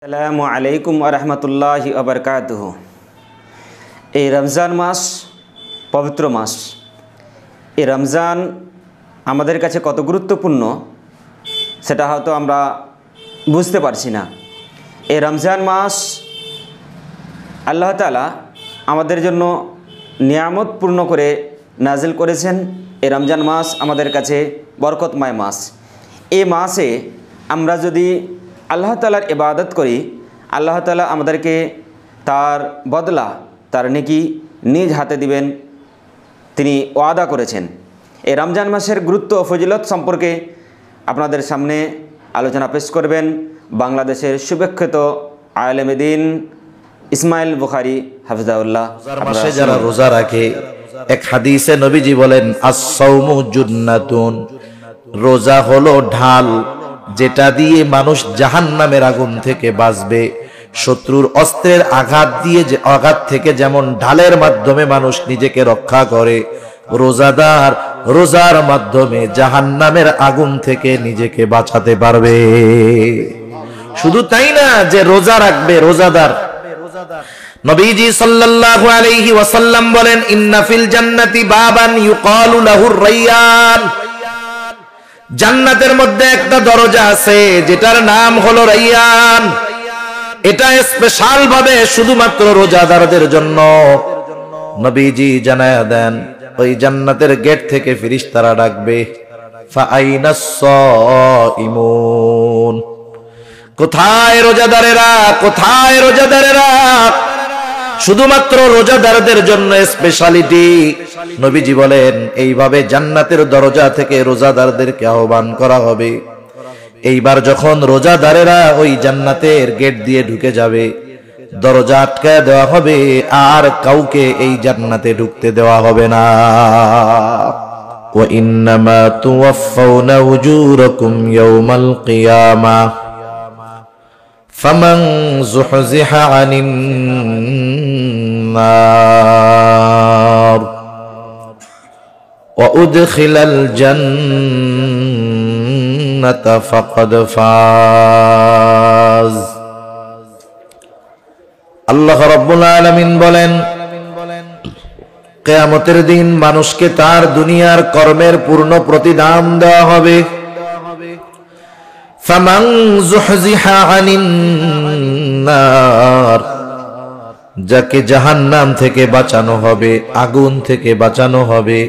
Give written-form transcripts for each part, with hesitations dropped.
আসসালামু আলাইকুম ওয়া রাহমাতুল্লাহি ওয়া বারাকাতুহু। এই রমজান মাস পবিত্র মাস। এই রমজান আমাদের কাছে কত গুরুত্বপূর্ণ সেটা হয়তো আমরা বুঝতে পারছি না। এই রমজান মাস আল্লাহ তাআলা আমাদের জন্য নিয়ামত পূর্ণ করে নাজিল করেছেন। এই রমজান মাস আমাদের কাছে বরকতময় মাস। এই মাসে আমরা যদি আল্লাহ তাআলার ইবাদত করি, আল্লাহ তাআলা আমাদেরকে তার বদলা, তার নেকি নিজ হাতে দিবেন, তিনি ওয়াদা করেছেন। এই রমজান মাসের গুরুত্ব ও ফজিলত সম্পর্কে আপনাদের সামনে আলোচনা পেশ করবেন বাংলাদেশের সুবিখ্যাত আলেমে দ্বীন ইসমাইল বুখারী হাফিজাহুল্লাহ। মাসে যারা রোজা রাখে, এক হাদিসে নবীজি বলেন আস-সাওমু জুন্নাতুন, রোজা হলো ঢাল যেটা দিয়ে মানুষ জাহান্নামের আগুন থেকে বাঁচবে। শত্রুর অস্ত্রের আঘাত থেকে যেমন ঢালের মাধ্যমে মানুষ নিজেকে রক্ষা করে, রোজাদার রোজার মাধ্যমে জাহান্নামের আগুন থেকে নিজেকে বাঁচাতে পারবে। শুধু তাই না যে রোজা রাখবে রোজাদার, নবীজি সাল্লাল্লাহু আলাইহি ওয়াসাল্লাম বলেন ইন্না ফিল জান্নাতি বাবান ইউকালু লাহুর রায়্যান, জান্নাতের মধ্যে একটা দরজা আছে যেটার নাম হলো রায়্যান। এটা স্পেশাল ভাবে শুধুমাত্র রোজাদারদের জন্য। নবীজি জানায়া দেন ওই জান্নাতের গেট থেকে ফেরেশতারা ডাকবে ফা আইনাস সাইমুন, কোথায় রোজাদারেরা, কোথায় রোজাদারেরা। শুধুমাত্র রোজাদারদের জন্য স্পেশালিটি। নবীজি বলেন এইভাবে জান্নাতের দরজা থেকে রোজাদারদেরকে আহ্বান করা হবে। এইবার যখন রোজাদারেরা ওই জান্নাতের গেট দিয়ে ঢুকে যাবে, দরজা আটকায় দেওয়া হবে, আর কাউকে এই জান্নাতে ঢুকতে দেওয়া হবে না। ওয়া ইন্নামা তুওয়াফাউনা উজুরাকুম ইয়াওমাল কিয়ামাহ ফামান যুহজিহা আনিন নার ওয়া উদখিলাল জান্নাতা ফাকাদ ফাজ। আল্লাহ রাব্বুল আলামিন বলেন কিয়ামতের দিন মানুষকে তার দুনিয়ার কর্মের পূর্ণ প্রতিদান দেওয়া হবে। ফামান যুহজিহা আনিন নার, যাকে জাহান্নাম থেকে বাঁচানো হবে, আগুন থেকে বাঁচানো হবে।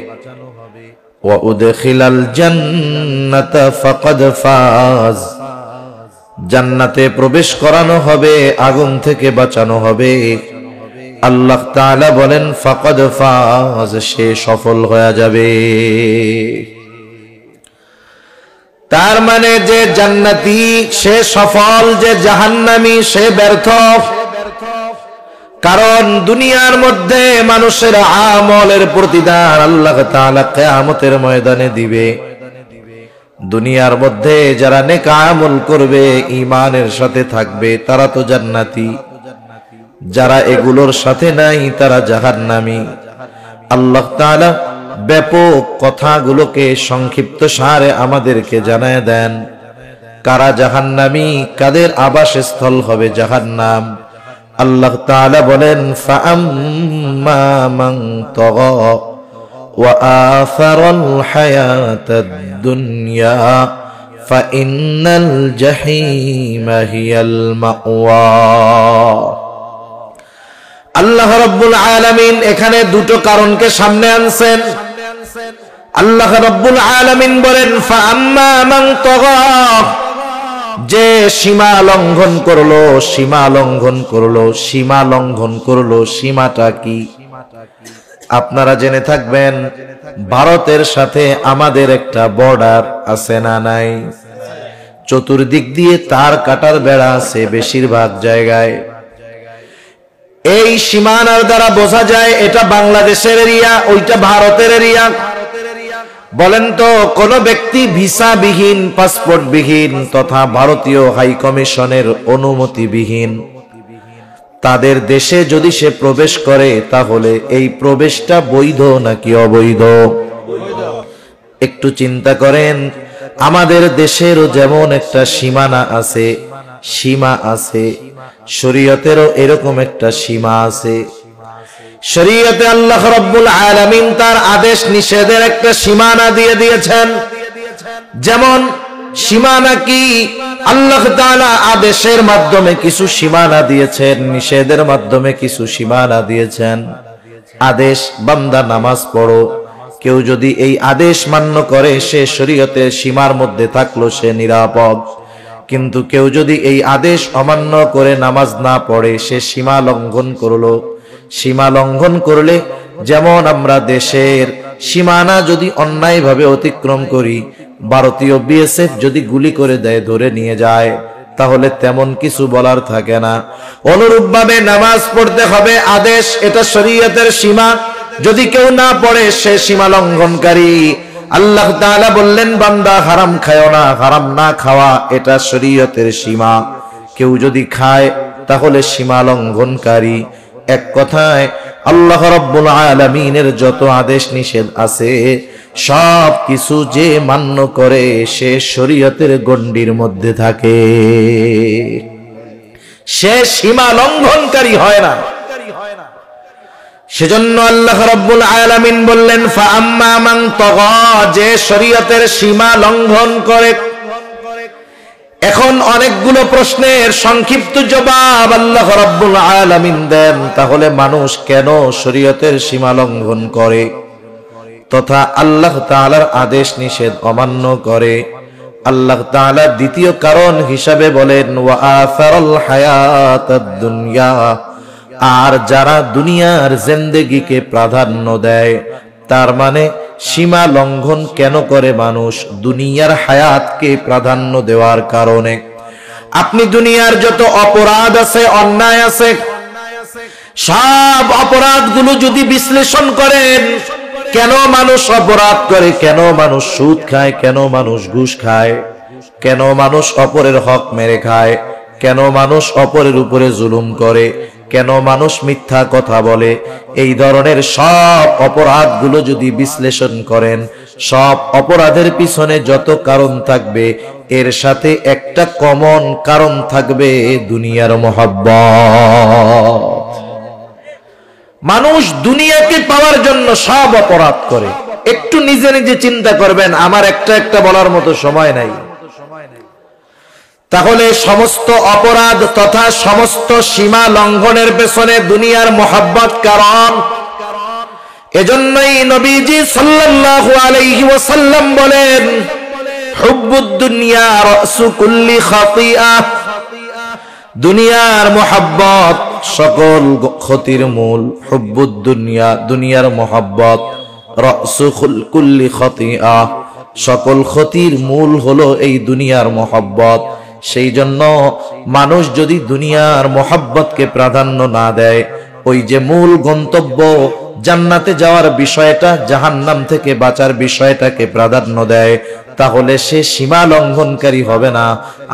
ওয়া উদখিলাল জান্নাতা ফাকাদ ফাজ, জান্নাতে প্রবেশ করানো হবে, আগুন থেকে বাঁচানো হবে। আল্লাহ তাআলা বলেন ফাকাদ ফাজ, সে সফল হয়ে যাবে। তার মানে যে জান্নাতি সে সফল, যে জাহান্নামী সে ব্যর্থ। কারণ দুনিয়ার মধ্যে মানুষের আমলের প্রতিদান আল্লাহ তাআলা কিয়ামতের ময়দানে দিবে। দুনিয়ার মধ্যে যারা নেক আমল করবে, ঈমানের সাথে থাকবে, তারা তো জান্নাতি। যারা এগুলোর সাথে নাই তারা জাহান্নামী। আল্লাহ তাআলা ব্যাপক কথাগুলোকে সংক্ষিপ্ত সারে আমাদেরকে জানায় দেন কারা জাহান্নামী, কাদের আবাসস্থল হবে জাহান্নাম। আল্লাহ তাআলা বলেন ফাআম্মা মান তাগা ওয়া আসারাল হায়াতাদ দুনিয়া ফাইন্নাল জাহিমা হিয়াল মাওয়া। আল্লাহ রাব্বুল আলামিন এখানে দুটো কারণকে সামনে আনছেন। আল্লাহ রাব্বুল আলামিন বলেন ফাআম্মা মান তাগা, যে সীমা লঙ্ঘন করলো, সীমা লঙ্ঘন করলো, সীমা লঙ্ঘন করলো। সীমাটা কি? আপনারা জেনে থাকবেন ভারতের সাথে আমাদের একটা বর্ডার আছে না নাই? চতুর্দিক দিয়ে তার কাটার বেড়া আছে বেশিরভাগ জায়গায়। এই সীমানার দ্বারা বোঝা যায় এটা বাংলাদেশের এরিয়া, ওইটা ভারতের এরিয়া। বলেন তো কোন ব্যক্তি ভিসাবিহীন, পাসপোর্টবিহীন তথা ভারতীয় হাই কমিশনের অনুমতিবিহীন তাদের দেশে যদি সে প্রবেশ করে, তাহলে এই প্রবেশটা বৈধ নাকি অবৈধ? একটু চিন্তা করেন। আমাদের দেশেরও যেমন একটা সীমানা আছে, সীমা আছে, শরীয়তেরও এরকম একটা সীমা আছে। শরীয়তে আল্লাহ রাব্বুল আলামিন তার আদেশ নিষেধের একটা সীমানা দিয়ে দিয়েছেন। যেমন সীমানা কি? আল্লাহ তাআলা আদেশের মাধ্যমে কিছু সীমানা দিয়েছেন, নিষেধের মাধ্যমে কিছু সীমানা দিয়েছেন। আদেশ, বান্দা নামাজ পড়ো, কেউ যদি এই আদেশ মান্য করে সে শরীয়তের সীমার মধ্যে থাকলো, সে নিরাপদ। কিন্তু কেউ যদি এই আদেশ অমান্য করে নামাজ না পড়ে সে সীমা লঙ্ঘন করলো। সীমা লঙ্ঘন করলে, যেমন আমরা দেশের সীমানা যদি অন্যায়ভাবে অতিক্রম করি, ভারতীয় বিএসএফ যদি গুলি করে দেয়, ধরে নিয়ে যায়, তাহলে তেমন কিছু বলার থাকে না। অনুরূপভাবে নামাজ পড়তে হবে, আদেশ, এটা শরীয়তের সীমা। যদি কেউ না পড়ে সে সীমা লঙ্ঘনকারী। আল্লাহ তাআলা বললেন, বান্দা হারাম খায়ও না, হারাম না খাওয়া এটা শরীয়তের সীমা। কেউ যদি খায় তাহলে সীমা লঙ্ঘনকারী। এক কথায় আল্লাহ রাব্বুল আলামিনের যত আদেশ নিষেধ আছে সব কিছু যে মান্য করে সে শরীয়তের গণ্ডির মধ্যে থাকে, সে সীমা লঙ্ঘনকারী হয় না। সেজন্য আল্লাহ রাব্বুল আলামিন বললেন, ফাআম্মা মান তাগা, যে শরীয়তের সীমা লঙ্ঘন করে। এখন অনেকগুলো প্রশ্নের সংক্ষিপ্ত জবাব আল্লাহ রাব্বুল আলামিন দেন। তাহলে মানুষ কেন শরীয়তের সীমা লঙ্ঘন করে তথা আল্লাহ তাআলার আদেশ নিষেধ অমান্য করে? আল্লাহ তাআলা দ্বিতীয় কারণ হিসাবে বলেন, ওয়া আসারাল হায়াতাদ দুনিয়া, আর যারা দুনিয়ার জিন্দেগিকে প্রাধান্য দেয়। তার মানে সীমা লঙ্ঘন কেন করে মানুষ? দুনিয়ার হায়াতকে প্রাধান্য দেওয়ার কারণে। আপনি দুনিয়ার যত অপরাধ আছে, অন্যায় আছে, সব অপরাধগুলো যদি বিশ্লেষণ করেন, কেন মানুষ অপরাধ করে, কেন মানুষ সুদ খায়, কেন মানুষ ঘুষ খায়, কেন মানুষ অপরের হক মেরে খায়, কেন মানুষ অপরের উপরে জুলুম করে, কেন মানুষ মিথ্যা কথা বলে, এই ধরনের সব অপরাধগুলো যদি বিশ্লেষণ করেন, সব অপরাধের পিছনে যত কারণ থাকবে এর সাথে একটা কমন কারণ থাকবে, দুনিয়ার মহব্বত। মানুষ দুনিয়াকে পাওয়ার জন্য সব অপরাধ করে। একটু নিজে নিজে চিন্তা করবেন, আমার একটা বলার মতো সময় নাই। তাহলে সমস্ত অপরাধ তথা সমস্ত সীমা লঙ্ঘনের পেছনে দুনিয়ার মহব্বত কারণ। এজন্যই নবীজি সাল্লাল্লাহু আলাইহি ওয়াসাল্লাম বলেন, হুব্বুদ দুনিয়া রাসু কুল্লি খাতিয়া, দুনিয়ার মহব্বত সকল ক্ষতির মূল। হুব্বুদ দুনিয়া, দুনিয়ার মহব্বত, রাসু কুল্লি খাতিয়া, সকল ক্ষতির মূল হলো এই দুনিয়ার মহব্বত। সেই জন্য মানুষ যদি দুনিয়ার মহব্বতকে প্রাধান্য না দেয়, ওই যে মূল গন্তব্য জান্নাতে যাওয়ার বিষয়টা, জাহান্নাম থেকে বাঁচার বিষয়টাকে প্রাধান্য দেয়, তাহলে সে সীমা লঙ্ঘনকারী হবে না।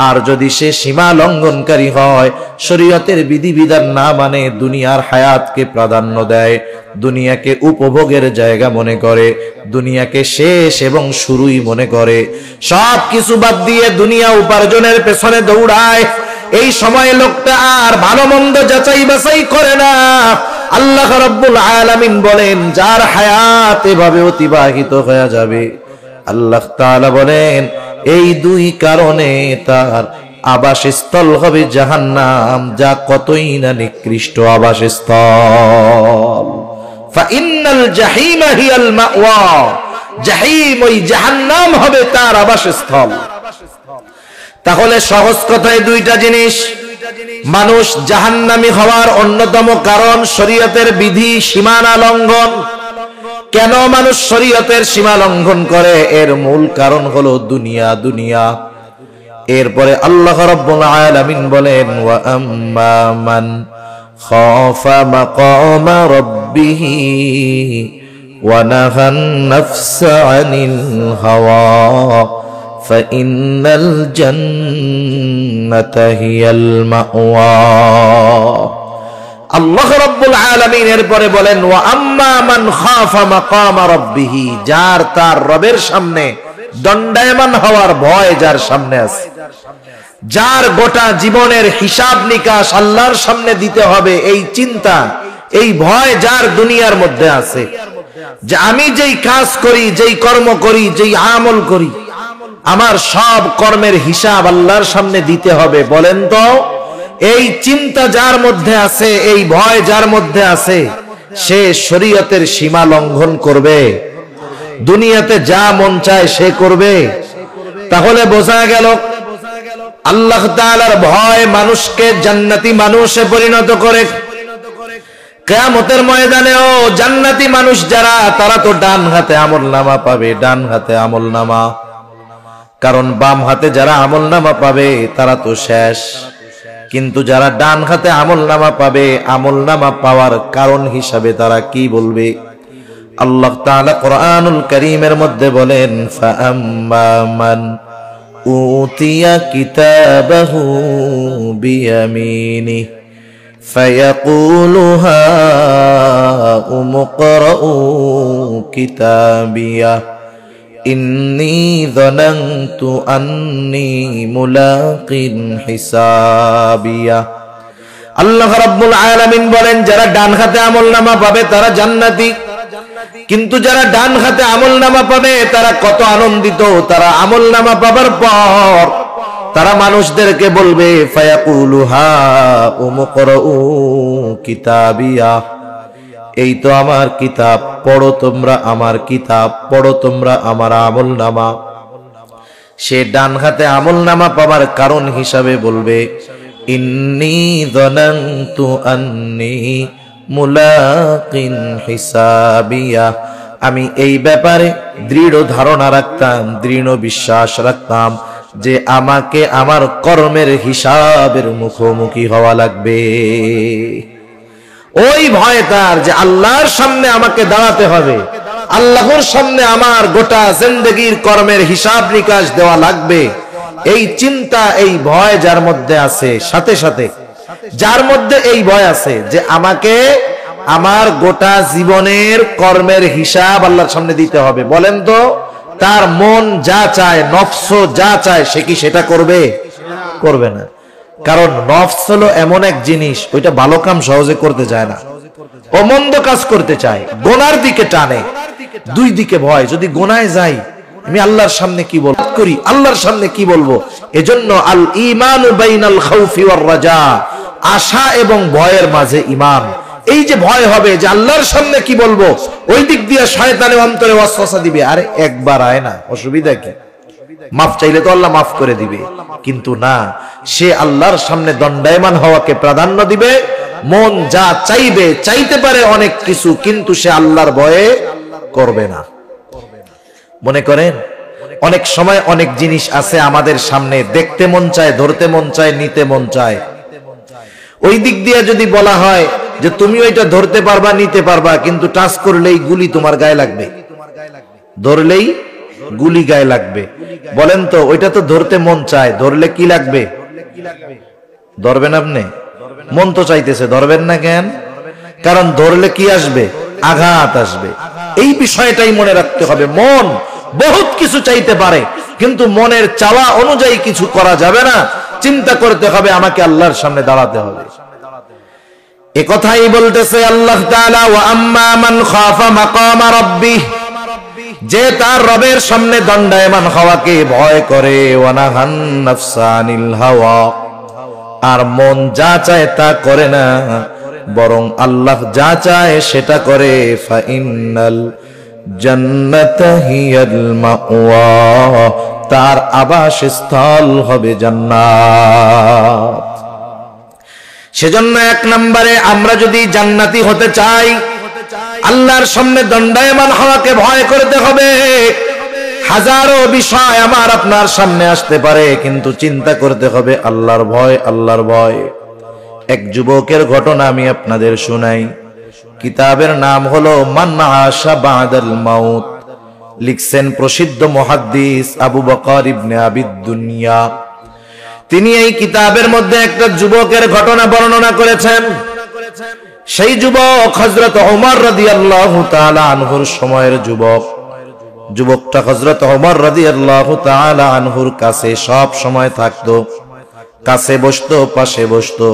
আর যদি সে সীমা লঙ্ঘনকারী হয়, শরীয়তের বিধিবিধান না মানে, দুনিয়ার হায়াতকে প্রাধান্য দেয়, দুনিয়াকে উপভোগের জায়গা মনে করে, দুনিয়াকে শেষ এবং শুরুই মনে করে, সব কিছু বাদ দিয়ে দুনিয়া উপার্জনের পেছনে দৌড়ায়, এই সময় লোকটা আর ভালো মন্দ যাচাই বাছাই করে না। আল্লাহ রাব্বুল আলামিন বলেন, যার হায়াত এভাবে অতিবাহিত হয়ে যাবে, আল্লাহ তাআলা বলেন এই দুই কারণে তার আবাসস্থল হবে জাহান্নাম, যা কতই না নিকৃষ্ট আবাসস্থল। ফাইন্নাল জাহিমা হিয়াল মাওয়া, জাহিম ওই জাহান্নাম হবে তার আবাসস্থল। তাহলে সহজ কথায় দুইটা জিনিস, মানুষ জাহান্নামী হওয়ার অন্যতম কারণ শরীয়তের বিধি সীমানা লঙ্ঘন। কেন মানুষ শরীয়তের সীমা লঙ্ঘন করে? এর মূল কারণ হলো দুনিয়া, দুনিয়া। এরপরে আল্লাহ রাব্বুল আলামিন বলেন, ওয়া আম্মা মান খাফা মাকামা রাব্বিহি ওয়া নাহান নাফসা আনিল হাওয়া ফাইন্নাল জান্নাতা হিয়াল মাওয়া। আল্লাহ রাব্বুল আলামিন এরপরে বলেন, ওয়া আম্মা মান খাফা মাকামা রাব্বিহি, যার তার রবের সামনে দণ্ডায়মান হওয়ার ভয় যার সামনে আছে, যার গোটা জীবনের হিসাব নিকাশ আল্লাহর সামনে দিতে হবে, এই চিন্তা, এই ভয় যার দুনিয়ার মধ্যে আছে, যে আমি যেই কাজ করি, যেই কর্ম করি, যেই আমল করি, আমার সব কর্মের হিসাব আল্লাহর সামনে দিতে হবে। বলেন তো, এই চিন্তা যার মধ্যে আছে, এই ভয় যার মধ্যে আছে, সে শরীয়তের সীমা লঙ্ঘন করবে, দুনিয়াতে যা মন চায় সে করবে? তাহলে বোঝা গেল আল্লাহ তাআলার ভয় মানুষকে জান্নাতি মানুষে পরিণত করে। কিয়ামতের ময়দানেও জান্নাতি মানুষ যারা, তারা তো ডান হাতে আমলনামা পাবে, ডান হাতে আমলনামা। কারণ বাম হাতে যারা আমলনামা পাবে তারা তো শেষ। কিন্তু যারা ডান হাতে আমলনামা পাবে, আমলনামা পাওয়ার কারণ হিসাবে তারা কি বলবে? আল্লাহ তাআলা কোরআনুল কারীমের মধ্যে বলেন, ফাআম্মা মান উতিয়া কিতাবাহু বিয়ামিনি ফায়াকুলু হাউম ইকরাউ কিতাবিয়া ইন্নী যানানতু আন্নী মুলাকিন হিসাবিয়া। আল্লাহ রাব্বুল আলামিন বলেন, যারা ডান হাতে আমলনামা পাবে তারা জান্নাতি। কিন্তু যারা ডান হাতে আমলনামা পাবে তারা কত আনন্দিত! তারা আমলনামা পাবার পর তারা মানুষদেরকে বলবে, ফায়াকুলু হাউম ইকরাউ কিতাবিয়া, এই তো আমার কিতাব, পড়ো তোমরা আমার কিতাব, পড়ো তোমরা আমার আমলনামা। সে ডান হাতে আমলনামা পাবার কারণ হিসাবে বলবে, ইন্নী যানানতু আন্নী মুলাকিন হিসাবিয়া, আমি এই ব্যাপারে দৃঢ় ধারণা রাখতাম, দৃঢ় বিশ্বাস রাখতাম যে আমাকে আমার কর্মের হিসাবের মুখোমুখি হওয়া লাগবে। ওই ভয় তার, যে আল্লাহর সামনে আমাকে দাঁড়াতে হবে, আল্লাহর সামনে আমার গোটা জিন্দেগীর কর্মের হিসাব নিকাশ দেওয়া লাগবে। এই চিন্তা, এই ভয় যার মধ্যে আছে, সাথে সাথে যার মধ্যে এই ভয় আছে যে আমাকে আমার গোটা জীবনের কর্মের হিসাব আল্লাহর সামনে দিতে হবে, বলেন তো তার মন যা চায়, নফস যা চায়, সে কি সেটা করবে? করবে না। কারণ নফস হলো এমন এক জিনিস, ওইটা ভালো কাম সহজে করতে চায় না, ও মন্দ কাজ করতে চায়, গোনার দিকে টানে। দুই দিকে ভয়, যদি গোনায় যাই আমি আল্লাহর সামনে কি বলবো, করি আল্লাহর সামনে কি বলবো। এজন্য আল ঈমানু বাইনাল খাউফি ওয়ার রাজা, আশা এবং ভয়ের মাঝে ঈমান। এই যে ভয় হবে যে আল্লাহর সামনে কি বলবো, ওই দিক দিয়ে শয়তানে অন্তরে ওয়াসওয়াসা দিবে, আরে একবার আয় না, অসুবিধা কি, মাফ চাইলে তো আল্লাহ মাফ করে দিবে। কিন্তু না, সে আল্লাহর সামনে দণ্ডায়মান হওয়াকে প্রাধান্য দিবে। মন যা চাইবে, চাইতে পারে অনেক কিছু, কিন্তু সে আল্লাহর ভয়ে করবে না। মনে করেন অনেক সময় অনেক জিনিস আছে আমাদের সামনে, দেখতে মন চায়, ধরতে মন চায়, নিতে মন চায়। ওই দিক দিয়ে যদি বলা হয় যে তুমি ওইটা ধরতে পারবা, নিতে পারবা, কিন্তু টাচ করলেই গুলি তোমার গায়ে লাগবে, ধরলেই গুলি গায়ে লাগবে, বলেন তো ওইটা তো ধরতে মন চায়, ধরলে কি লাগবে? ধরবেন আপনি? মন তো চাইতেছে, ধরবেন না কেন? কারণ ধরলে কি আসবে? আঘাত আসবে। এই বিষয়টাই মনে রাখতে হবে। মন বহুত কিছু চাইতে পারে, কিন্তু মনের চাওয়া অনুযায়ী কিছু করা যাবে না। চিন্তা করতে হবে, আমাকে আল্লাহর সামনে দাঁড়াতে হবে। এ কথাই বলতেছে আল্লাহ তাআলা, ওয়া আম্মা মান খাফা মাকামা রাব্বিহ, যে তার রবের সামনে দণ্ডায়মান হওয়াকে ভয় করে, ওয়া নাহান নাফসা আনিল হাওয়া, আর মন যা চায় তা করে না, বরং আল্লাহ যা চায় সেটা করে, ফা ইন্নাল জান্নাতা হিয়াল মাওয়া, তার আবাসস্থল হবে জান্নাত। সেজন্য এক নম্বরে আমরা যদি জান্নাতি হতে চাই, আল্লাহর সামনে দণ্ডায়মান হওয়াকে ভয় করতে হবে। হাজারো বিষয় আমার আপনার সামনে আসতে পারে, কিন্তু চিন্তা করতে হবে আল্লাহর ভয়, আল্লাহর ভয়। এক যুবকের ঘটনা আমি আপনাদের শুনাই। কিতাবের নাম হলো মান আশা বাদাল মাউত, লিখছেন প্রসিদ্ধ মুহাদ্দিস আবু বকর ইবনে আবিদ দুনিয়া। তিনি এই কিতাবের মধ্যে একটা যুবকের ঘটনা বর্ণনা করেছেন। সেই যুবক হযরত ওমর রাদিয়াল্লাহু তাআলা আনহুর সময়ের যুবক। যুবকটা হযরত ওমর রাদিয়াল্লাহু তাআলা আনহুর কাছে সব সময় থাকতো। কাছে বসতো, পাশে বসতো।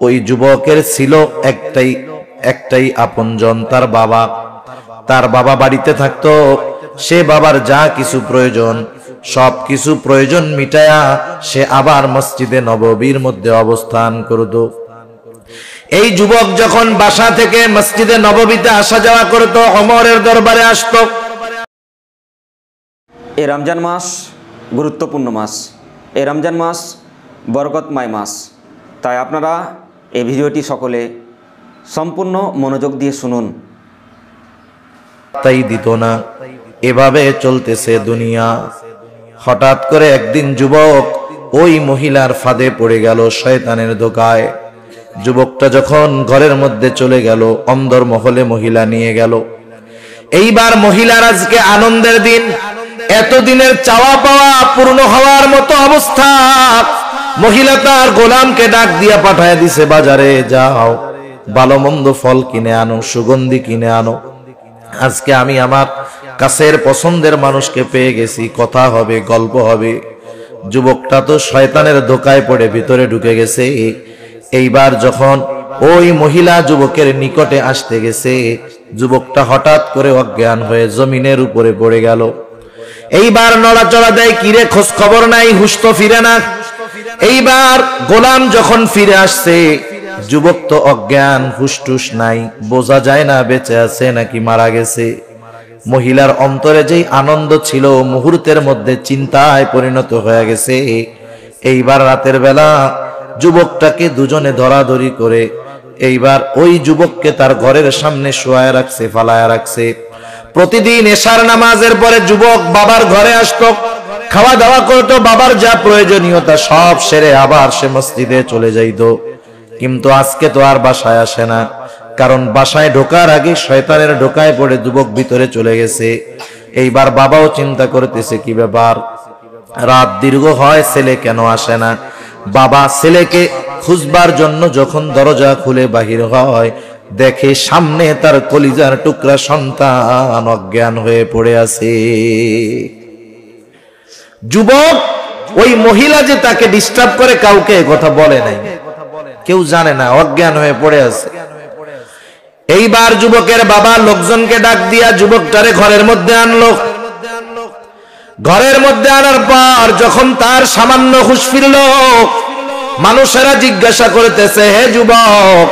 ওই যুবকের ছিল একটাই আপনজন, তার বাবা। তার বাবা বাড়িতে থাকতো। সে বাবার যা কিছু প্রয়োজন, সব কিছু প্রয়োজন মিটায়া সে আবার মসজিদে নববীর মধ্যে অবস্থান করত। এই যুবক যখন বাসা থেকে মসজিদে নববীতে আসা যাওয়া করত, ওমরের দরবারে আসত। এই রমজান মাস গুরুত্বপূর্ণ মাস, এই রমজান মাস বরকতময় মাস। তাই আপনারা এই ভিডিওটি সকলে সম্পূর্ণ মনোযোগ দিয়ে শুনুন। তাই দিত না, এভাবে চলতেছে দুনিয়া। হঠাৎ করে একদিন যুবক ওই মহিলার ফাঁদে পড়ে গেল, শয়তানের ধোকায়। যুবকটা যখন ঘরের মধ্যে চলে গেল, অন্দরমহলে মহিলা নিয়ে গেল। এইবার মহিলার আজকে আনন্দের দিন, এতদিনের চাওয়া পাওয়া পূর্ণ হওয়ার মতো অবস্থা। মহিলা তার গোলামকে ডাক দিয়া পাঠায় দিছে, বাজারে যাও, ভালো মন্দ ফল কিনে আনো, সুগন্ধি কিনে আনো। আজকে আমি আমার কাছের পছন্দের মানুষকে পেয়ে গেছি, কথা হবে, গল্প হবে। যুবকটা তো শয়তানের ধোকায় পড়ে ভিতরে ঢুকে গেছে। এইবার যখন ওই মহিলা যুবকের নিকটে আসতে গেছে, যুবকটা হঠাৎ করে অজ্ঞান হয়ে জমিনের উপরে পড়ে গেল। এইবার নড়াচড়া দেয়, কিরে খোঁজ খবর নাই, হুশ তো ফিরে না। এইবার গোলাম যখন ফিরে আসছে, যুবক তো অজ্ঞান, হুশটুস নাই, বোঝা যায় না বেঁচে আছে নাকি মারা গেছে। মহিলার অন্তরে যেই আনন্দ ছিল, মুহূর্তের মধ্যে চিন্তায় পরিণত হয়ে গেছে। এইবার রাতের বেলা যুবকটাকে দুজনে ধরাধরি করে এইবার ওই যুবককে তার ঘরের সামনে শোয়ায় রাখছে, ফালায় রাখছে। প্রতিদিন এশার নামাজের পরে যুবক বাবার ঘরে আসতো, খাওয়া দাওয়া করতো, বাবার যা প্রয়োজনীয়তা সব সেরে আবার সে মসজিদে চলে যাইতো। কিন্তু আজকে তো আর বাসায় আসে না, কারণ বাসায় ঢোকার আগে শয়তানের ঢোকায় পড়ে যুবক ভিতরে চলে গেছে। এইবার বাবাও চিন্তা করতেছে, কি ব্যাপার, রাত দীর্ঘ হয়, ছেলে কেন আসে না। বাবা ছেলেকে খুঁজবার জন্য যখন দরজা খুলে বাহির হয়, দেখে সামনে তার কলিজার টুকরা সন্তান অজ্ঞান হয়ে পড়ে আছে। যুবক ওই মহিলা যে তাকে ডিস্টার্ব করে কাউকে কথা বলে নাই, কেউ জানে না, অজ্ঞান হয়ে পড়ে আছে। এইবার যুবকের বাবা লোকজনকে ডাক দিয়া যুবকটারে ঘরের মধ্যে আনলো। ঘরের মধ্যে আনার পর যখন তার সামান্য হুঁশ ফিরল, মানুষেরা জিজ্ঞাসা করতেছে, হে যুবক,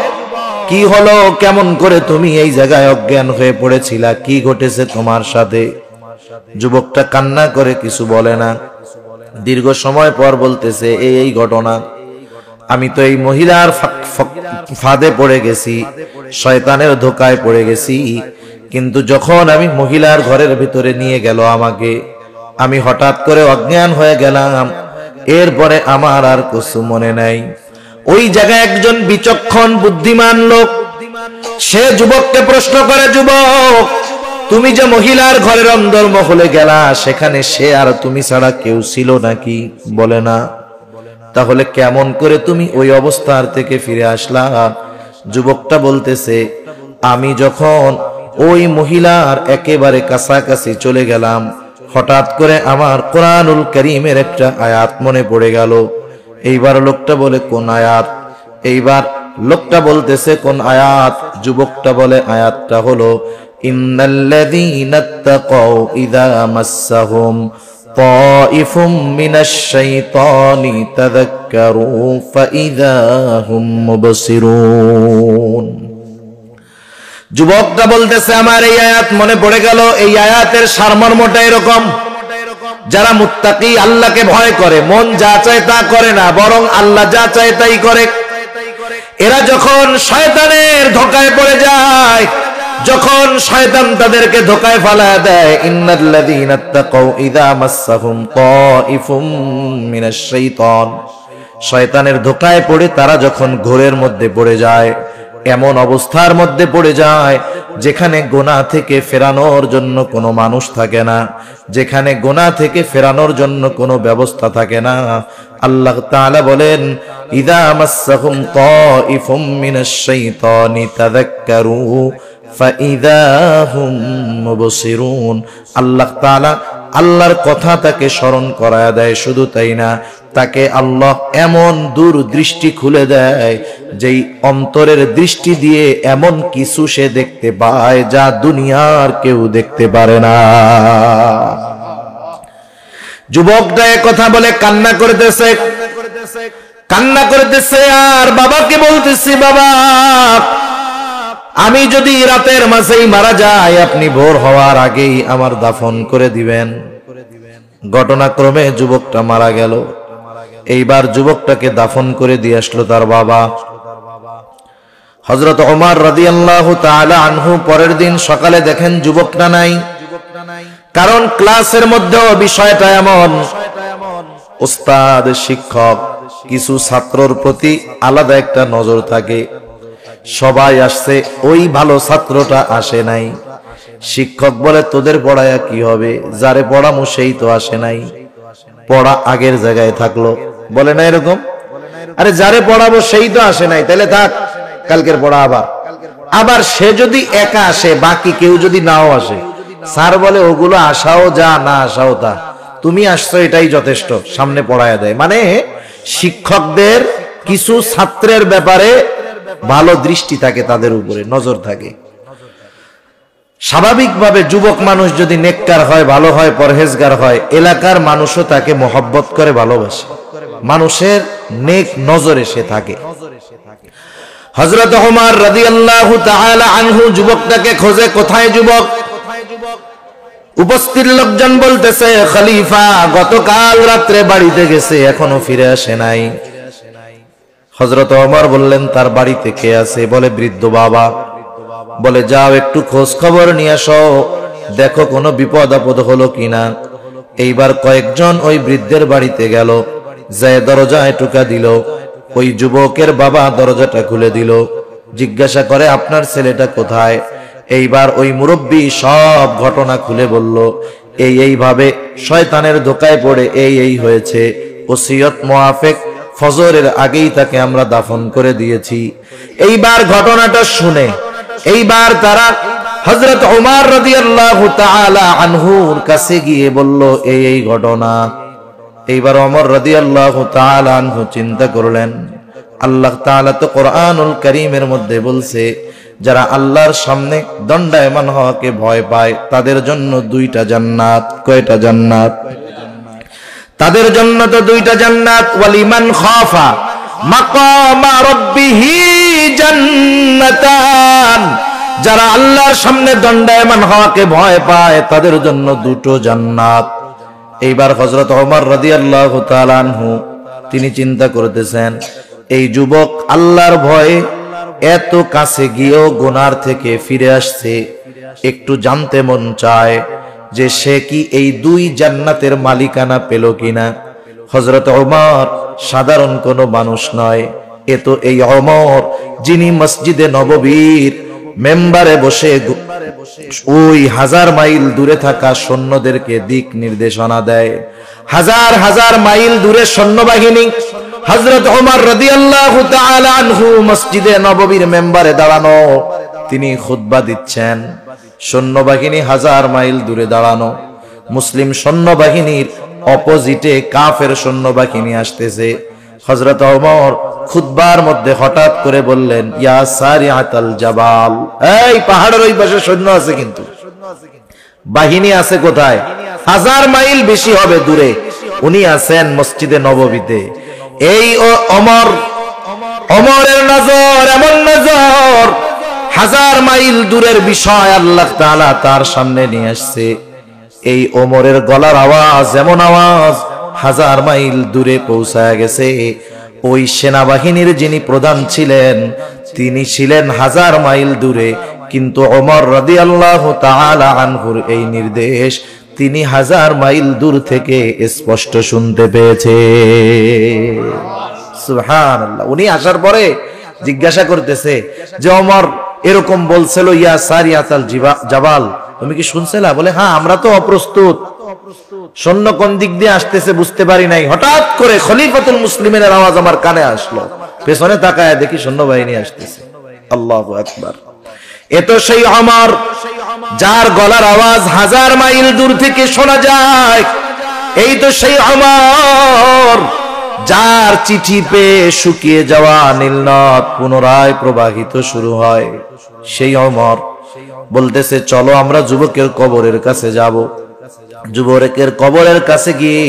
কি হলো, কেমন করে তুমি এই জায়গায় অজ্ঞান হয়ে পড়েছিলা, কি ঘটেছে তোমার সাথে? যুবকটা কান্না করে কিছু বলে না। দীর্ঘ সময় পর বলতেছে, এই ঘটনা, আমি তো এই মহিলার ফাঁদে পড়ে গেছি, শয়তানের ধোকায় পড়ে গেছি। কিন্তু যখন আমি মহিলার ঘরের ভিতরে নিয়ে গেল আমাকে, আমি হঠাৎ করে অজ্ঞান হয়ে গেলাম। এরপরে আমার আর কিছু মনে নাই। ওই জায়গায় একজন বিচক্ষণ বুদ্ধিমান লোক, সে যুবককে প্রশ্ন করে, যুবক, তুমি যে মহিলার ঘরের অন্দরমহলে গেলা, সেখানে সে আর তুমি ছাড়া কেউ ছিল নাকি? বলে না। তাহলে কেমন করে তুমি ওই অবস্থার থেকে ফিরে আসলা? যুবকটা বলতেছে, আমি যখন ওই মহিলার একেবারে কাছাকাছি চলে গেলাম, হঠাৎ করে আমার কোরআনুল কারীমের একটা আয়াত মনে পড়ে গেল। এইবার লোকটা বলে, কোন আয়াত? এইবার লোকটা বলতেছে, কোন আয়াত? যুবকটা বলে, আয়াতটা হলো, ইন্নাল্লাযীনা তাকাউ ইযা মাসসাহুম তাইফুম মিনাশ শাইতানি তাযাক্কারু ফাইযা হুম মুবসিরুন। যুবকটা বলতেছে, আমার এই আয়াত মনে পড়ে গেল। এই আয়াতের সারমর্মটা এরকম, যারা মুত্তাকি, আল্লাহকে ভয় করে, মন যা চায় তা করে না, বরং আল্লাহ যা চায় তাই করে, এরা যখন শয়তানের ধোকায় পড়ে যায়, যখন শয়তান তাদেরকে ধোকায় ফালায় দেয়, ইন্নাল্লাযীনা তাকাউ ইযা মাসসাহুম তাইফুম মিনাশ শাইতান, শয়তানের ধোকায় পড়ে তারা যখন ঘোরের মধ্যে পড়ে যায়, এমন অবস্থার মধ্যে পড়ে যায় যেখানে গুনাহ থেকে ফেরানোর জন্য কোনো মানুষ থাকে না, যেখানে গুনাহ থেকে ফেরানোর জন্য কোনো ব্যবস্থা থাকে না। আল্লাহ তাআলা বলেন, ইযা মাসসাহুম তাইফুম মিনাশ শাইতানি তাযাক্কারু ফাইযা হুম মুবসিরুন। আল্লাহ তাআলা আল্লাহর কথা তাকে স্মরণ করায় দেয়। শুধু তাই না, তাকে আল্লাহ এমন দূরদৃষ্টি খুলে দেয় যেই অন্তরের দৃষ্টি দিয়ে এমন কিছু সে দেখতে পায় যা দুনিয়ার কেউ দেখতে পারে না। যুবকটা কথা বলে কান্না করতেছে আর বাবাকে বলতেছে, বাবা আমি যদি রাতের মাঝেই মারা যাই, আপনি ভোর হওয়ার আগেই আমার দাফন করে দিবেন। ঘটনাক্রমে যুবকটা মারা গেল। এইবার যুবকটাকে দাফন করে দিয়ে আসলো তার বাবা। হযরত ওমর রাদিয়াল্লাহু তাআলা আনহু পরের দিন সকালে দেখেন যুবকটা নাই। কারণ ক্লাসের মধ্যে বিষয়টা এমন, উস্তাদ শিক্ষক কিছু ছাত্রর প্রতি আলাদা একটা নজর থাকে। সবাই আসছে, ওই ভালো ছাত্রটা আসে নাই। শিক্ষক বলে, তোদের পড়ায়া কি হবে, যারে পড়ামো সেই তো আসে নাই, পড়া আগের জায়গায় থাকলো। বলে না এরকম? আরে যারে পড়াবো সেই তো আসে নাই, তাহলে থাক, কালকের পড়া আবার সে যদি একা আসে, বাকি কেউ যদি নাও আসে, স্যার বলে ওগুলো আসাও যা, না আসাও তা, তুমি আসছো এটাই যথেষ্ট, সামনে পড়ায়া দেয়। মানে শিক্ষকদের কিছু ছাত্রের ব্যাপারে ভালো দৃষ্টি থাকে, তাদের উপরে নজর থাকে। স্বাভাবিকভাবে যুবক মানুষ যদি নেককার হয়, ভালো হয়, পরহেজগার হয়, এলাকার মানুষও তাকে মহব্বত করে, ভালোবাসে, মানুষের নেক নজরে সে থাকে। হযরত ওমর রাদিয়াল্লাহু তাআলা আনহু যুবকটাকে খোঁজে, কোথায় যুবক? উপস্থিত লোকজন বলতেছে, খলিফা গতকাল রাত্রে বাড়িতে গেছে, এখনো ফিরে আসে নাই। হযরত ওমর বললেন, তার বাড়িতে কে আছে? বলে, বৃদ্ধ বাবা। বলে, যাও একটু খোঁজ খবর নিয়ে আসো, দেখো কোনো বিপদ আপদ হলো কিনা। এইবার কয়েকজন ওই বৃদ্ধের বাড়িতে গেল, যায় দরজায় টোকা দিল। ওই যুবকের বাবা দরজাটা খুলে দিল, জিজ্ঞাসা করে, আপনার ছেলেটা কোথায়? এইবার ওই মুরব্বী সব ঘটনা খুলে বলল, এইভাবে শয়তানের ধোকায় পড়ে এই হয়েছে, ওসিয়ত মুআফিক ফজরের আগেই তাকে আমরা দাফন করে দিয়েছি। এইবার ঘটনাটা শুনে এইবার তারা হযরত ওমর রাদিয়াল্লাহু তাআলা আনহুর কাছে গিয়ে বলল, এই ঘটনা। এইবার ওমর রাদিয়াল্লাহু তাআলা আনহু চিন্তা করলেন, আল্লাহ তাআলা তো কোরআনুল কারীমের মধ্যে বলছে, যারা আল্লাহর সামনে দণ্ডায়মান হওয়াকে ভয় পায় তাদের জন্য দুইটা জান্নাত। কয়টা জান্নাত? তাদের জন্য তো দুইটা জান্নাত। ওয়ালিমান খাফা মাকামা রাব্বিহি জান্নাতান, যারা আল্লাহর সামনে দণ্ডায়মান হওয়াকে ভয় পায় তাদের জন্য দুটো জান্নাত। এইবার হযরত ওমর রাদিয়াল্লাহু তাআলা আনহু তিনি চিন্তা করতেছেন, এই যুবক আল্লাহর ভয়ে এত কাছে গিয়েও গুনার থেকে ফিরে আসছে, একটু জানতে মন চায় যে সে কি এই দুই জান্নাতের মালিকানা পেল কিনা। হযরত ওমর সাধারণ কোনো মানুষ নয়, এ তো এই ওমর যিনি মসজিদে নববীর মেম্বারে বসে ওই 1000 মাইল দূরে থাকা সৈন্যদেরকে দিক নির্দেশনা দেয়। হাজার হাজার মাইল দূরে সৈন্যবাহিনী, হযরত ওমর রাদিয়াল্লাহু তাআলা আনহু মসজিদে নববীর মেম্বারে দাঁড়ানো, তিনি খুতবা দিচ্ছেন। সৈন্যবাহিনী 1000 মাইল দূরে দাঁড়ানো, মুসলিম সৈন্যবাহিনীর অপোজিটে কাফের সৈন্যবাহিনী আসতেছে। হযরত ওমর খুতবার মধ্যে হঠাৎ করে বললেন, ইয়া সারিআতাল জাবাল, এই পাহাড়ের ওই পাশে সৈন্য আছে, কিন্তু বাহিনী আছে কোথায়? 1000 মাইল বেশি হবে দূরে, উনি আছেন মসজিদে নববীতে। এই ওমরের নজর এমন নজর, 1000 মাইল দূরের বিষয় আল্লাহ তাআলা তার সামনে নিয়ে আসছে। এই ওমরের গলার আওয়াজ এমন আওয়াজ 1000 মাইল দূরে পৌঁছায় গেছে। ওই সেনাবাহিনীর যিনি প্রধান ছিলেন তিনি ছিলেন 1000 মাইল দূরে, কিন্তু ওমর রাদিয়াল্লাহু তাআলা আনহুর এই নির্দেশ তিনি 1000 মাইল দূর থেকে স্পষ্ট শুনতে পেয়েছে। সুবহানাল্লাহ। উনি আসার পরে জিজ্ঞাসা করতেছে যে, ওমর এরকম বলছিল, ইয়া সারিয়াতাল জাবাল, তুমি কি শুনছিলা? বলে, হ্যাঁ, আমরা তো অপ্রস্তুত, সৈন্য কোন দিক দিয়ে আসতেছে বুঝতে পারি নাই। হঠাৎ করে খলিফাতুল মুসলিমের আওয়াজ আমার কানে আসলো, পেছনে তাকায় দেখি সৈন্যবাহিনী আসতেছে। আল্লাহু আকবার। এ তো সেই ওমর যার গলার আওয়াজ 1000 মাইল দূর থেকে শোনা যায়। এই তো সেই ওমর, যার চিঠি পেয়ে শুকিয়ে যাওয়া নীলনদ পুনরায় প্রবাহিত শুরু হয়। সেই ওমর বলতেছে, চলো আমরা যুবকের কবরের কাছে যাব। যুবকের কবরের কাছে গিয়ে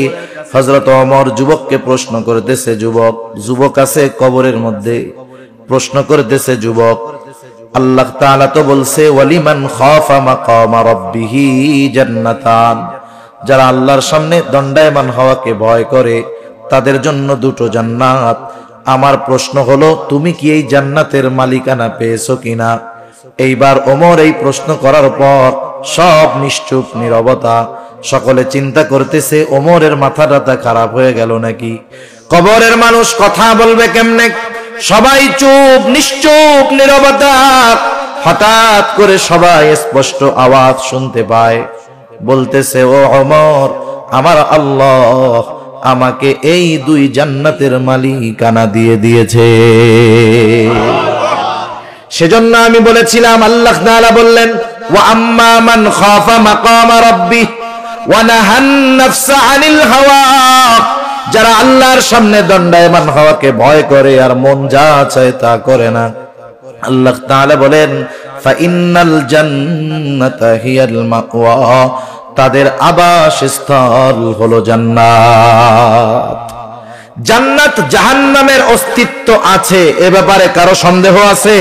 হযরত ওমর যুবককে প্রশ্ন করতেছে, যুবক আছে কবরের মধ্যে, প্রশ্ন করতেছে যুবক, আল্লাহ তাআলা তো বলছে ওয়ালিমান খাফা মাকামা রাব্বিহি জান্নাতান, যারা আল্লাহর সামনে দণ্ডায়মান হওয়াকে ভয় করে তাদের জন্য 2টো জান্নাত। আমার প্রশ্ন হলো, তুমি কি এই জান্নাতের মালিকানা পেয়েছো কিনা? এইবার ওমর এই প্রশ্ন করার পর সব নিশ্চুপ নীরবতা। সকলে চিন্তা করতেছে ওমরের মাথাটা খারাপ হয়ে গেল নাকি, কবরের মানুষ কথা বলবে কেমনে? সবাই চুপ, নিশ্চুপ নীরবতা। হঠাৎ করে সবাই স্পষ্ট আওয়াজ শুনতে পায়, বলতেছে, ও ওমর, আমার আল্লাহ আমাকে এই 2 জান্নাতের মালিকানা দিয়ে দিয়েছে। সেজন্য আমি বলেছিলাম, আল্লাহ তাআলা বললেন, ওয়া আম্মা মান খাফা মাকামা রাব্বিহ ওয়া নাহান নাফসা আনিল হাওয়া, যারা আল্লাহর সামনে দণ্ডায়মান হওয়াকে ভয় করে আর মন যা চায় তা করে না, আল্লাহ তাআলা বলেন, ফা ইন্নাল জান্নাতা হিয়াল মাওয়া, তাদের আবাসস্থল হলো জান্নাত। জান্নাত জাহান্নামের অস্তিত্ব আছে, এ ব্যাপারে কারো সন্দেহ আছে?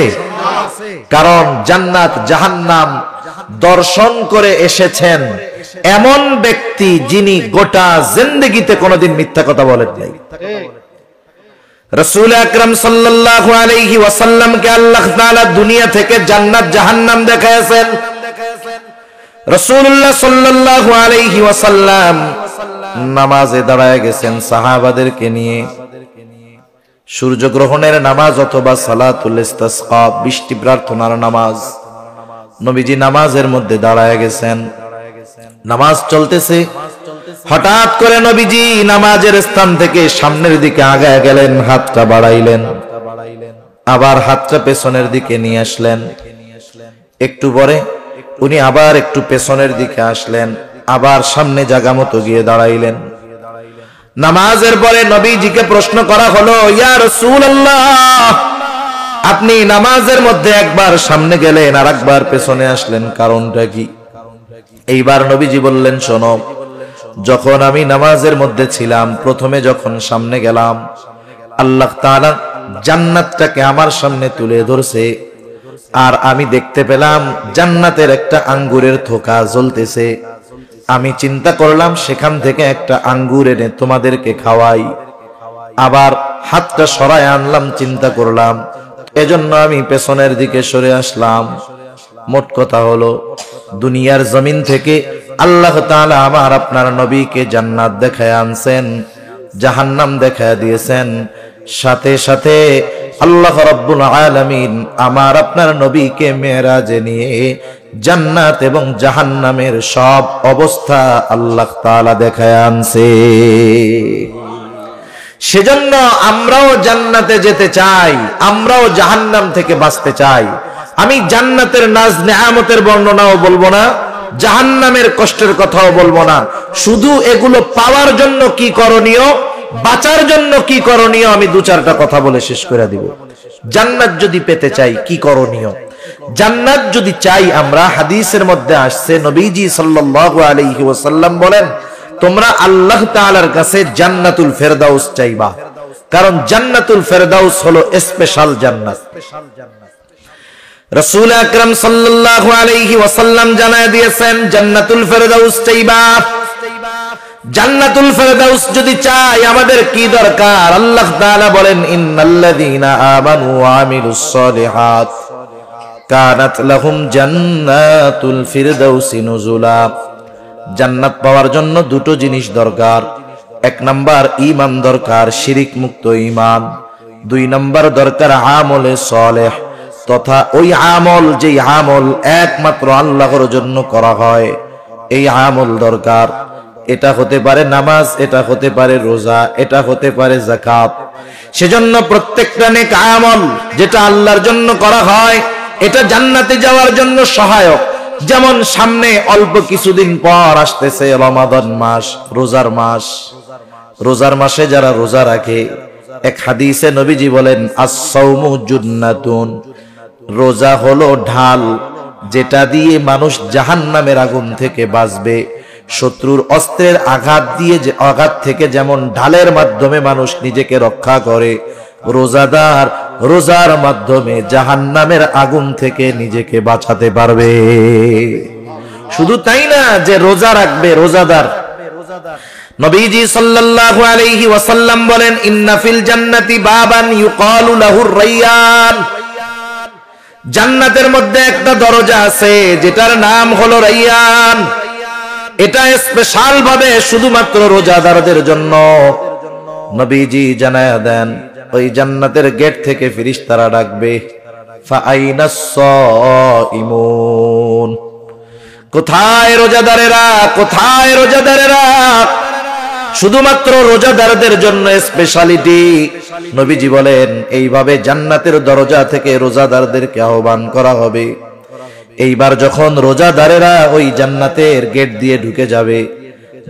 কারণ জান্নাত জাহান্নাম দর্শন করে এসেছেন এমন ব্যক্তি যিনি গোটা জিন্দেগিতে কোনোদিন মিথ্যা কথা বলেন নাই। রাসূল আকরাম সাল্লাল্লাহু আলাইহি ওয়াসাল্লামকে আল্লাহ তাআলা দুনিয়া থেকে জান্নাত জাহান্নাম দেখাইছেন। রাসূলুল্লাহ সাল্লাল্লাহু আলাইহি ওয়াসাল্লাম নামাজে দাঁড়ায় গেছেন সাহাবাদেরকে নিয়ে। সূর্যগ্রহণের নামাজ অথবা সালাতুল ইস্তিসকা, বৃষ্টি প্রার্থনার নামাজ। নবীজি নামাজের মধ্যে দাঁড়ায় গেছেন, নামাজ চলতেছে। হঠাৎ করে নবীজি নামাজের স্থান থেকে সামনের দিকে আগায় গেলেন, হাতটা বাড়াইলেন, আবার হাতটা পেছনের দিকে নিয়ে আসলেন। একটু পরে উনি আবার একটু পেছনের দিকে আসলেন, আবার সামনে জায়গা মতো গিয়ে দাঁড়াইলেন। নামাজের পরে নবীজিকে প্রশ্ন করা হলো, ইয়া রাসূলুল্লাহ, আপনি নামাজের মধ্যে একবার সামনে গেলেন আর একবার পেছনে আসলেন, কারণটা কি? এইবার নবীজি বললেন, শোনো, যখন আমি নামাজের মধ্যে ছিলাম, প্রথমে যখন সামনে গেলাম, আল্লাহ তাআলা জান্নাতটাকে আমার সামনে তুলে ধরছে, আর আমি দেখতে পেলাম জান্নাতের একটা আঙ্গুরের থোকা জ্বলতেছে। আমি চিন্তা করলাম সেখান থেকে একটা আঙ্গুর এনে তোমাদেরকে খাওয়াই। আবার হাতটা সরায় আনলাম, চিন্তা করলাম, এজন্য আমি পেছনের দিকে সরে আসলাম। মোট কথা হলো, দুনিয়ার জমিন থেকে আল্লাহ তাআলা আমার আপনার নবীকে জান্নাত দেখায় আনছেন, জাহান্নাম দেখায় দিয়েছেন। সাথে সাথে আল্লাহ রাব্বুল আলামিন আমার আপনার নবীকে মেরাজে নিয়ে জান্নাত এবং জাহান্নামের সব অবস্থা আল্লাহ তাআলা দেখায় আনছে। সেজন্য আমরাও জান্নাতে যেতে চাই, আমরাও জাহান্নাম থেকে বাঁচতে চাই। আমি জান্নাতের নাজ নেয়ামতের বর্ণনাও বলবো না, জাহান্নামের কষ্টের কথাও বলবো না। শুধু এগুলো পাওয়ার জন্য কি করণীয়, বাঁচার জন্য কি করণীয়, আমি 2-4টা কথা বলে শেষ করে দিব। জান্নাত যদি পেতে চাই কি করণীয়? জান্নাত যদি চাই আমরা, হাদিসের মধ্যে আসছে নবীজি সাল্লাল্লাহু আলাইহি ওয়াসাল্লাম বলেন, তোমরা আল্লাহ তাআলার কাছে জান্নাতুল ফেরদাউস চাইবা, কারণ জান্নাতুল ফেরদাউস হলো স্পেশাল জান্নাত। রাসূল আকরাম সাল্লাল্লাহু আলাইহি ওয়াসাল্লাম জানায় দিয়েছেন, জান্নাতুল ফেরদাউস চাইবা। জান্নাতুল ফেরদাউস যদি চাই আমাদের কি দরকার? আল্লাহ তাআলা বলেন, ইন্নাল্লাযীনা আমানু ওয়া আমিলুস সালিহাত কানাত লাহুম জান্নাতুল ফিরদাউসি নুজুলা। জান্নাত পাওয়ার জন্য 2টো জিনিস দরকার। 1 নাম্বার ঈমান দরকার, শিরিক মুক্ত ঈমান। 2 নাম্বার দরকার আমলে সালেহ, তথা ওই আমল যেই আমল একমাত্র আল্লাহর জন্য করা হয়, এই আমল দরকার। এটা হতে পারে নামাজ, এটা হতে পারে রোজা, এটা হতে পারে যাকাত। সেজন্য প্রত্যেকটা নেক আমল যেটা আল্লাহর জন্য করা হয়, এটা জান্নাতে যাওয়ার জন্য সহায়ক। যেমন সামনে অল্প কিছুদিন পর আসতেছে রমাদান মাস, রোজার মাস। রোজার মাসে যারা রোজা রাখে, এক হাদিসে নবীজি বলেন আস-সাওমু জুন্নাতুন, রোজা হলো ঢাল, যেটা দিয়ে মানুষ জাহান্নামের আগুন থেকে বাঁচবে। শত্রুর অস্ত্রের আঘাত থেকে যেমন ঢালের মাধ্যমে মানুষ নিজেকে রক্ষা করে, রোজাদার রোজার মাধ্যমে জাহান্নামের আগুন থেকে নিজেকে বাঁচাতে পারবে। শুধু তাই না যে রোজা রাখবে রোজাদার, নবীজি সাল্লাল্লাহু আলাইহি ওয়াসাল্লাম বলেন ইন্না ফিল জান্নাতি বাবান ইউকালু লাহুর রায়্যান, জান্নাতের মধ্যে একটা দরজা আছে যেটার নাম হলো রায়্যান। এটা স্পেশাল ভাবে শুধুমাত্র রোজাদারদের জন্য। নবীজি জানায়া দেন ওই জান্নাতের গেট থেকে ফেরেশতারা ডাকবে ফাআইনাস সাইমুন, কোথায় রোজাদারেরা, কোথায় রোজাদারেরা? শুধুমাত্র রোজাদারদের জন্য স্পেশালিটি। নবীজি বলেন এইভাবে জান্নাতের দরজা থেকে রোজাদারদেরকে আহ্বান করা হবে। এইবার যখন রোজাদারেরা ওই জান্নাতের গেট দিয়ে ঢুকে যাবে,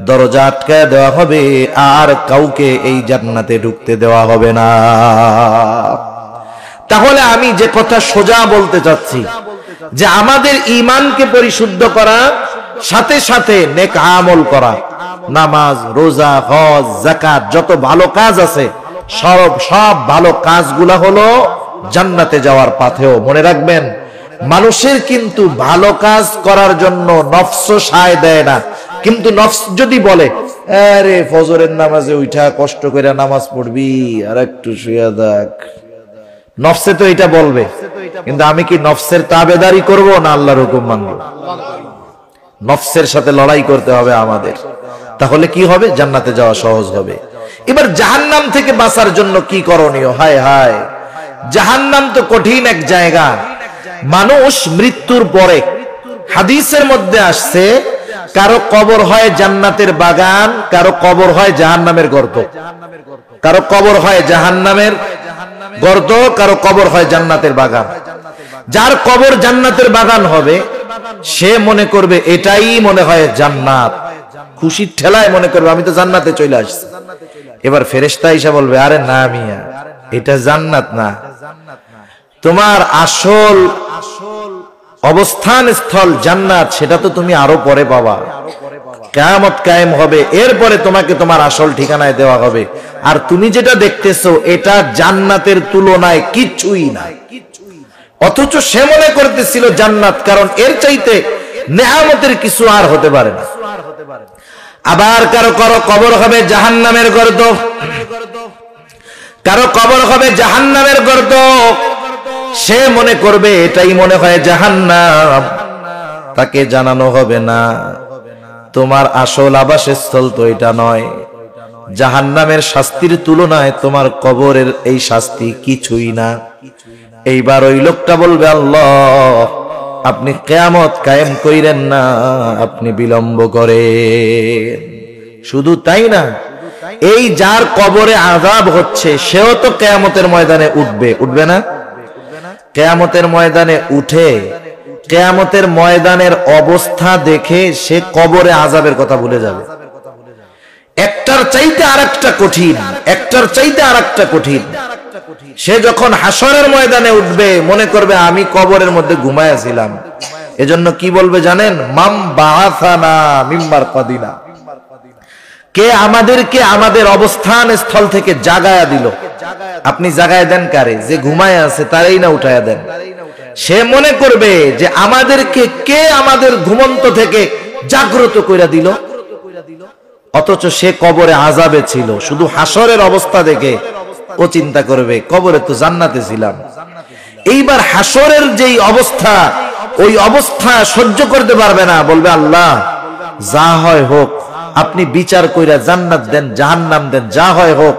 দরজা আটকায় দেওয়া হবে, আর কাউকে এই জান্নাতে ঢুকতে দেওয়া হবে না। তাহলে আমি যে কথা সোজা বলতে চাচ্ছি যে আমাদের ঈমানকে পরিশুদ্ধ করা, সাথে সাথে নেক আমল করা, নামাজ, রোজা, হজ, যাকাত, যত ভালো কাজ আছে সব ভালো কাজগুলা হলো জান্নাতে যাওয়ার পাথেয়। মনে রাখবেন, মানুষের কিন্তু ভালো কাজ করার জন্য নফস সায় দেয় না, কিন্তু নফস যদি বলে আরে ফজরের নামাজে উঠা কষ্ট করে নামাজ পড়বি, আর একটু শুয়ে দেখ, নফসে তো এটা বলবে। কিন্তু আমি কি নফসের তাবেদারি করব না আল্লাহর হুকুম মানব? নফসের সাথে লড়াই করতে হবে আমাদের। তাহলে কি হবে? জান্নাতে যাওয়া সহজ হবে। এবার জাহান্নাম থেকে বাঁচার জন্য কি করণীয়? হায় হায়, জাহান্নাম তো কঠিন এক জায়গা। মানুষ মৃত্যুর পরে, হাদিসের মধ্যে আসছে, কারো কবর হয় জান্নাতের বাগান, কারো কবর হয় জাহান্নামের গর্ত। কারো কবর হয় জাহান্নামের গর্ত, কারো কবর হয় জান্নাতের বাগান। যার কবর জান্নাতের বাগান হবে সে মনে করবে এটাই মনে হয় জান্নাত, খুশির ঠেলায় মনে করবে আমি তো জান্নাতে চলে আসছি। এবার ফেরেশতা এসে বলবে আরে না মিয়া, এটা জান্নাত না, তোমার আসল অবস্থান স্থল জান্নাত, সেটা তো তুমি আরো পরে পাবা। কিয়ামত কায়েম হবে, এরপরে তোমাকে তোমার আসল ঠিকানায় দেওয়া হবে। আর তুমি যেটা দেখতেছো এটা জান্নাতের তুলনায় কিছুই না। অথচ সে মনে করতেছিল জান্নাত, কারণ এর চাইতে নেয়ামতের কিছু আর হতে পারে না। আবার কারো কারো কবর হবে জাহান্নামের গর্ত, কারো কবর হবে জাহান্নামের গর্ত। সে মনে করবে এটাই মনে হয় জাহান্নাম। তাকে জানানো হবে না তোমার আসল আবাসস্থল তো এটা নয়, জাহান্নামের শাস্তির তুলনায় তোমার কবরের এই শাস্তি কিছুই না। এইবার ওই লোকটা বলবে আল্লাহ আপনি কিয়ামত কায়েম কইরেন না, আপনি বিলম্ব করেন। শুধু তাই না, এই যার কবরে আযাব হচ্ছে সেও তো কিয়ামতের ময়দানে উঠবে না? কিয়ামতের ময়দানে উঠে কিয়ামতের ময়দানের অবস্থা দেখে সে কবরে আযাবের কথা ভুলে যাবে। একটার চাইতে আরেকটা কঠিন, একটার চাইতে আরেকটা কঠিন। সে যখন হাসরের ময়দানে উঠবে মনে করবে আমি কবরের মধ্যে ঘুমায়াছিলাম। এজন্য কি বলবে জানেন? মাম বাআসানা মিন মারকাদিনা, কে আমাদেরকে আমাদের অবস্থান স্থল থেকে জাগায়া দিল। আপনি জাগায় দেন কারে? যে ঘুমায় আছে তারই না উঠায়া দেন। সে মনে করবে যে আমাদেরকে কে আমাদের ঘুমন্ত থেকে জাগ্রত কইরা দিল, অথচ সে কবরে আযাবে ছিল। শুধু হাসরের অবস্থা দেখে ও চিন্তা করবে কবরে তো জান্নাতে ছিলাম। এইবার হাসরের যেই অবস্থা, ওই অবস্থা সহ্য করতে পারবে না, বলবে আল্লাহ যা হয় হোক, আপনি বিচার কইরা জান্নাত দেন, জাহান্নাম দেন, যা হয় হোক,